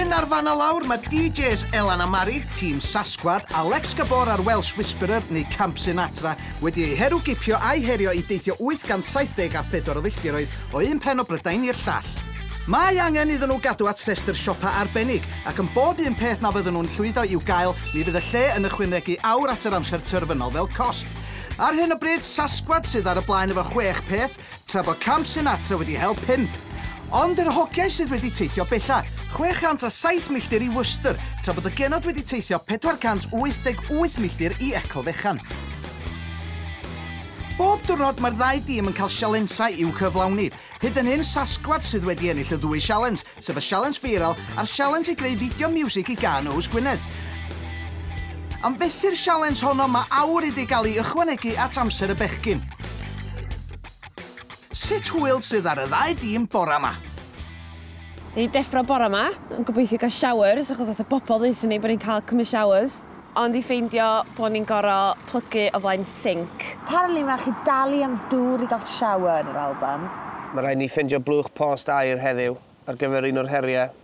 Rhan ar fan a Lawr, mae DJs Elan a Mari, tîm Sasgwad, Alex Gabor a'r Welsh Whisperer neu Camp Sinatra wedi eu herw gipio a'i herio i deithio 870 a 4 o filltiroedd o un pen o Brydain i'r llall. Mae angen iddyn nhw gadw at restr siopa arbennig, ac yn bob un peth na fydden nhw'n llwyddo i'w gael, mi fydd y lle yn ychwanegu awr at yr amser terfynol fel cost. Ar hyn o bryd, Sasgwad sydd ar y blaen efo 6 peth, tra bod Camp Sinatra wedi hel 5. Ond yr hogiau sydd wedi teithio bella, 607 milltir i Worcester, tra bod y genod wedi teithio 488 milltir i Eco Fechan. Bob diwrnod mae'r ddau dîm yn cael sialensau i'w cyflawni. Hyd yn hyn, Sasgwad sydd wedi ennill y 2 sialens, sef y sialens viral a'r sialens i greu fideo music i gan Ows Gwynedd. Am fethu'r sialens honno, mae awr wedi cael ei ychwanegu at amser y bechgyn. Sut hwyl sydd ar y ddau dîm bore yma? Ni deffro bore yma, yn gobeithio gael showers, achos oedd y bobl ddysyn ni bod ni'n cael cymryd showers. Ond i ffeindio bod ni'n gorau plygu o flaen sink. Apparently mae'n chi dalu am dŵr i gael shower yn yr Alban. Mae rhaid ni ffeindio blwch post air heddiw ar gyfer un o'r heriau.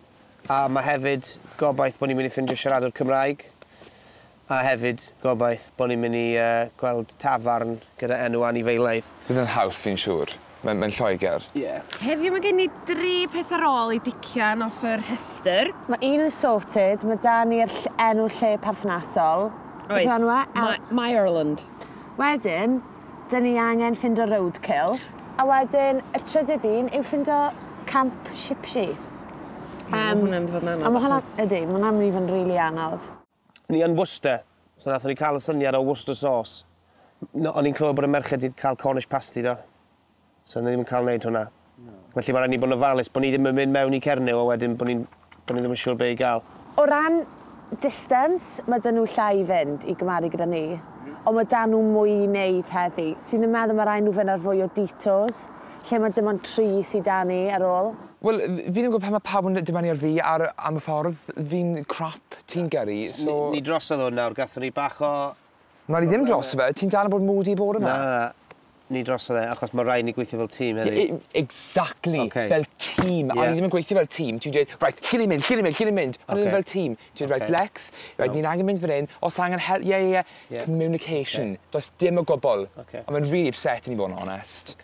A mae hefyd gobaith bod ni'n mynd i ffeindio siaradwr Cymraeg. A hefyd gobaith bod ni'n mynd i gweld tafarn gyda enw anifeilaidd. Bydd yn haws fi'n siŵr. Mae'n Lloegr. Ie. Heddiw mae gen i 3 peth ar ôl i dician off yr rhestr. Mae un yn sorted, mae da ni'r enw lle perthnasol. Oes, My Ireland. Wedyn, dyn ni angen ffindo roadkill. A wedyn, y trydydd un yw ffindo Camp Shipshy. Mae hwnna'n mynd i fod yn anodd. A mae hwnna, ydy, mae hwnna'n mynd i fod yn rili anodd. Ni yn Worcester, so nath ni cael y syniad o Worcester sauce. O'n i'n clywed bod y merched wedi cael Cornish pasty do. So ni ddim yn cael wneud hwnna. Felly mae rhaid ni bod yn ofalus bod ni ddim yn mynd mewn i Cernyw a wedyn bod ni ddim yn siŵr be i gael. O ran distance, mae dyn nhw llai i fynd i gymaru gyda ni. Ond mae dyn nhw mwy i wneud heddi. Sy'n yn meddwl mae rhaid nhw fynd ar fwy o detours, lle mae dim ond 3 sydd da ni ar ôl. Wel, fi ddim yn gwybod pan mae pawb yn dymannu ar fi am y ffordd. Fi'n crap, ti'n gyrru, so... Ni drosodd hwn nawr, gathon ni bach o... Na, ni ddim dros fe. Ti'n dal yn bod moody bore yma? Na, ni drosodd e, achos mae rhaid ni gweithio fel tîm heddi. Exactly, fel tîm. A ni ddim yn gweithio fel tîm. Ti'n dweud, right, lle ni'n mynd. Ond ni fel tîm. Ti'n dweud, right, Lex, ni'n angen mynd fan hyn. Os angen help, communication. Does dim o gwbl. Ond mae'n really upset i ni bod yn honest.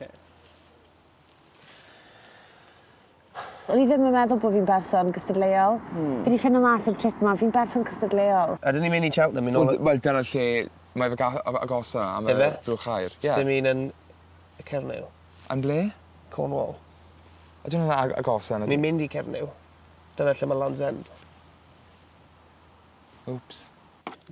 O'n i ddim yn meddwl bod fi'n berson gystadleuol. Fi wedi ffindo mas o'r trip yma, fi'n berson gystadleuol. Ydyn ni'n mynd i Cheltenham? Wel, dyna lle mae fe agosa am y blwch air. Ydyn ni'n yn y Cernyw? Yn ble? Cornwall. Ydyn nhw'n agosa? Ni'n mynd i Cernyw. Dyna lle mae Land's End. Oops.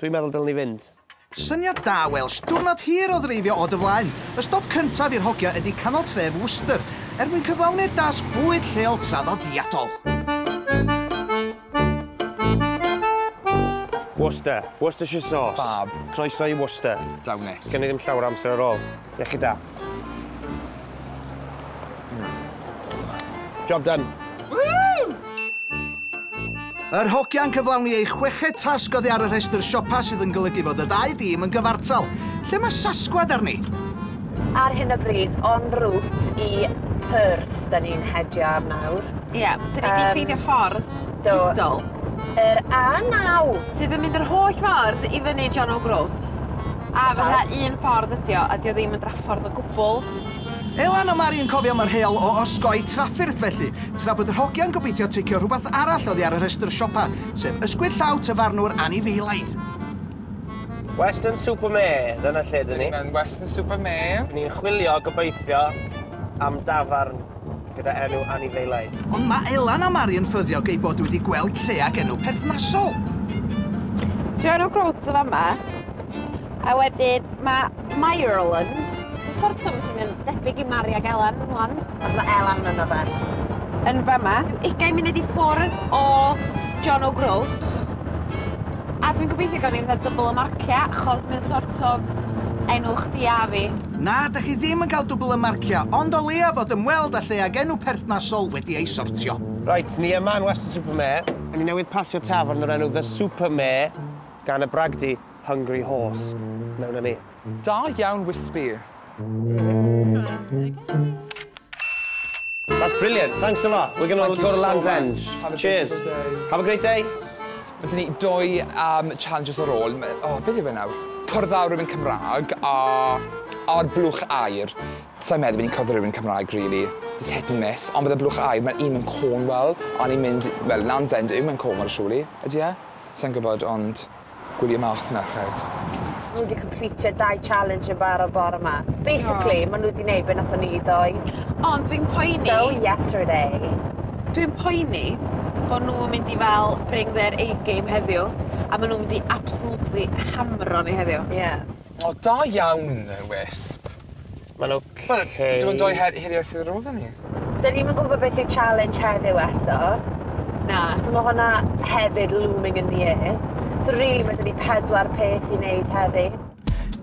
Dwi'n meddwl dylwn ni fynd. Syniad da, Welsh. Diwrnod hir o ddreifio o dy flaen. Y stop cyntaf i'r hogia ydy canol tref Worcester, mwyn cyflawni'r dasg bwyd lleol traddodiadol. Worcester. Worcestershire sauce. Fab. Croeso i Worcester. Dawnes. Gen i ddim llawer amser ar ôl. Iechyd da. Job done. Yr hogia'n cyflawni ei 6 tasg oddi ar y rhestr siopa sydd yn golygu fod y 2 dîm yn gyfartal. Lle mae Sasgwad arni? Ar hyn o bryd, on route i Perth, da ni'n hedio ar nawr. Ie, dyn ni wedi ffeindio ffordd dydol. Yr A9. Sydd yn mynd yr holl ffordd i fyny John O'Groats. A fatha un ffordd ydi o, a di o ddim yn draffordd o gwbl. Elan a Mari yn cofio mae'r rheol o osgoi trafferth felly, tra bod yr hogia'n gobeithio tecio rhywbeth arall oddi ar y rhestr siopa, sef ysgwyd llaw tyfarnwr anifeilaidd. Western Supermare, dyna lle dyn ni. Yn Western Supermare. Ni'n chwilio gobeithio am dafarn gyda enw anifeilaidd. Ond mae Elan a Mari yn ffyddiog ei bod wedi gweld lle ag enw perthnasol. John O'Groats o fama, a wedyn mae Ireland. Sort of sy'n debyg i Mari ag Elan yn land. Ond mae Elan yn yfed. Yn fama, 20 munud i ffwrdd o John O'Groats. A dwi'n gobeithio gawn ni fatha dybl y marcia, achos mae'n sort of enw chdi a fi. Na, dych chi ddim yn cael dwbl y marcia, ond o leia fod ymweld â lle ag enw perthnasol wedi ei sortio. Right, ni yma yn Western Supermare. Ni newydd pasio tafarn o'r enw The Supermare gan y bragdi Hungry Horse. Mewn â ni. Da iawn Wispy. That's brilliant. Thanks a lot. We're going to go to Land's End. Cheers. Have a great day. Mae ni dwy challenges ar ôl. Beth yw e nawr? Cwrdd â rhywun Cymraeg a'r blwch air. Sa'n meddwl bod ni'n cwrdd â rhywun Cymraeg, really. Just hit and miss. Ond bydd y blwch air, mae'n un mewn Cornwall, a ni'n mynd, wel, Land's End yw mewn Cornwall, surely. Ydy e? Sa'n gwybod, ond gwylio mas merched. Nhw wedi completio 2 challenge yn barod bore yma. Basically, maen nhw wedi gwneud beth nathon ni ddoi. Ond dwi'n poeni... So, yesterday. Dwi'n poeni bod nhw'n mynd i fel bring their A-game heddiw, a maen nhw'n mynd i absolutely hamro ni heddiw. Yeah. O, da iawn, yr wisp. Mae'n oce. Dwi'n dwy heriau sydd ar ôl da ni. Dyn ni'n gwybod beth yw challenge heddiw eto. Na. So mae hwnna hefyd looming in the air. So really mae dyn ni 4 peth i wneud heddi.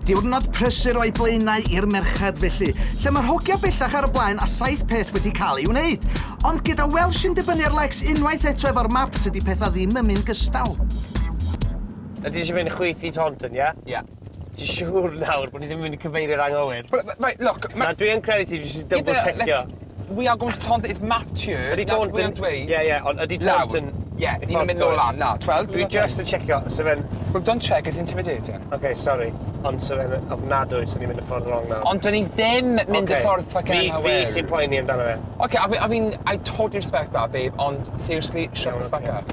Diwrnod prysur o'i blaenau i'r merched felly, lle mae'r hogia bellach ar y blaen a 7 peth wedi cael ei wneud. Ond gyda Welsh yn dibynnu ar Lex unwaith eto efo'r map tydi pethau ddim yn mynd gystal. Ydy eisiau mynd chwyth i Taunton, ie? Ie. Ti'n siŵr nawr bod ni ddim yn mynd i cyfeirio'r anghywir? Right, look... Na, dwi'n credu ti, jyst double checkio. We are going to Taunton, it's mapped here. Ydy Taunton? Ie, ond ydy Taunton... Ie, ni'n mynd nôl lan, na, 12. Dwi'n just yn checkio, so fe'n... Well, don't check, it's intimidating. OK, sorry. Ond so fe'n ofnadwy, so ni'n mynd y ffordd wrong nawr. Ond dyn ni ddim mynd y ffordd fucking anghywir. Fi sy'n poeni amdano fe. OK, I mean, I totally respect that, babe, ond seriously, shut the fuck up.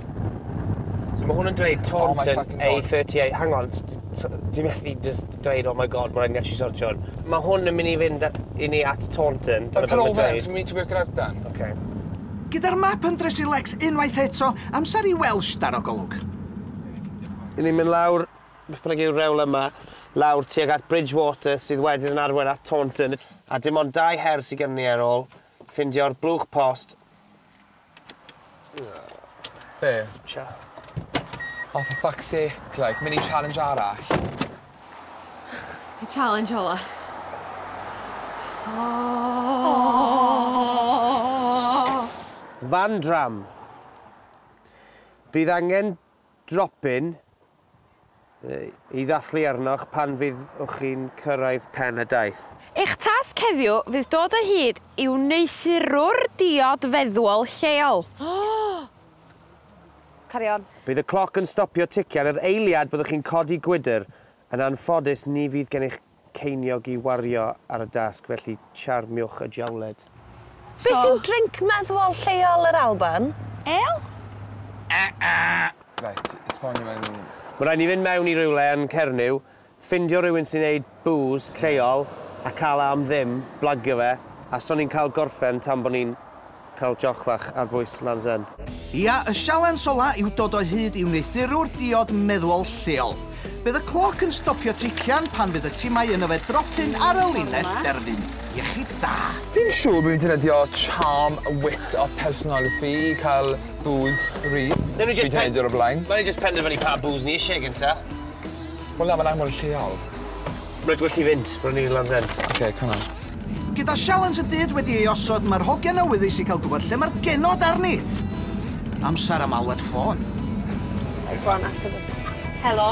So mae hwn yn dweud Taunton A38. Hang on, ti'n methu just dweud, oh my god, mae'n rhaid ni actually sortio hwn. Mae hwn yn mynd i fynd i ni at Taunton. But pull over, so we need to work it out then. OK. Gyda'r map yn dresu Lex unwaith eto, amser i Welsh dar o golwg. Ni'n mynd lawr, beth bynnag yw'r rewl yma, lawr tuag at Bridgewater sydd wedyn yn arwain at Taunton. A dim ond 2 her sydd gen ni ar ôl. Ffindio'r blwch post. Be? Cia. Oh, for fuck's sake, like, mini challenge arall. Y challenge hola. Van Dram. Bydd angen dropin i ddathlu arnoch pan fyddwch chi'n cyrraedd pen y daith. Eich tasg heddiw fydd dod o hyd i'w neithurwr diod feddwl lleol. Carry on. Bydd y cloc yn stopio ticio ar yr eiliad byddwch chi'n codi gwydr. Yn anffodus, ni fydd gennych ceiniog i wario ar y dasg, felly charmiwch y jawled. Beth yw drink meddwl lleol yr Alban? El? Right, esbonio mewn... Mae rhaid ni fynd mewn i rywle yn Cernyw, ffindio rhywun sy'n neud bŵs lleol a cael am ddim, blagio fe, a so ni'n cael gorffen tan bod ni'n cael joch fach ar bwys Land's End. Ia, y sialens ola yw dod o hyd i'w neithurwr diod meddwl lleol. Bydd y cloc yn stopio tician pan fydd y timau yno fe dropin ar y linell derfyn. Iechyd da. Fi'n siŵr bod fi'n defnyddio charm, wit a personality i cael booze rhydd. Newn ni just o'r blaen. Newn ni just penderfynu pa booze ni eisiau gynta. Wel na, mae'n angen lleol. Rhaid well i fynd, rwy'n ni'n Land's End. OK, come on. Gyda sialens y dyd wedi ei osod, mae'r hogiau newyddus i cael gwybod lle mae'r genod arni. Amser am alwed ffôn. Bron ateb. Helo?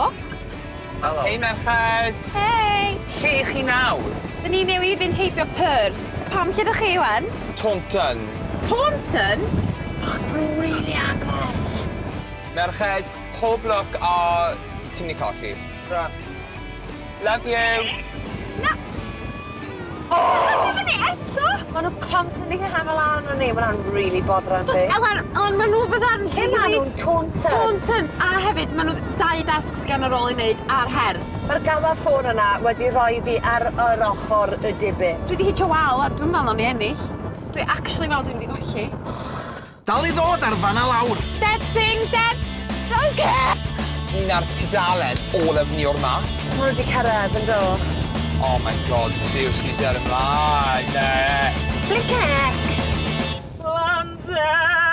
Helo. Hei, merched! Hei! Lle chi nawr? Dyn ni newid fynd heibio Perth. Pam lle ydych chi, wen? Taunton. Taunton? Rwy'n really agos. Merched, pob look a ti'n mynd i colli. Tra. Love you! Na! Ydych chi eto? Maen nhw constantly hamel lan o ni, maen nhw'n really bodran fi. Elen, maen nhw fydda'n... Lle maen nhw'n Taunton? Taunton, a hefyd maen nhw 2 dasgs gan ar ôl i wneud ar her. Mae'r gamma ffôn yna wedi rhoi fi ar yr ochr y dibyn. Dwi wedi hitio wal a dwi'n meddwl ni ennill. Dwi actually meddwl dwi'n wedi golli. Dal i ddod ar fan a lawr. Dead thing, dead! Don't care! Un ar tudalen olaf ni o'r map. Maen nhw wedi cyrraedd yn do. Oh my god, seriously, der ymlaen, ne. Blinkec! Land's End!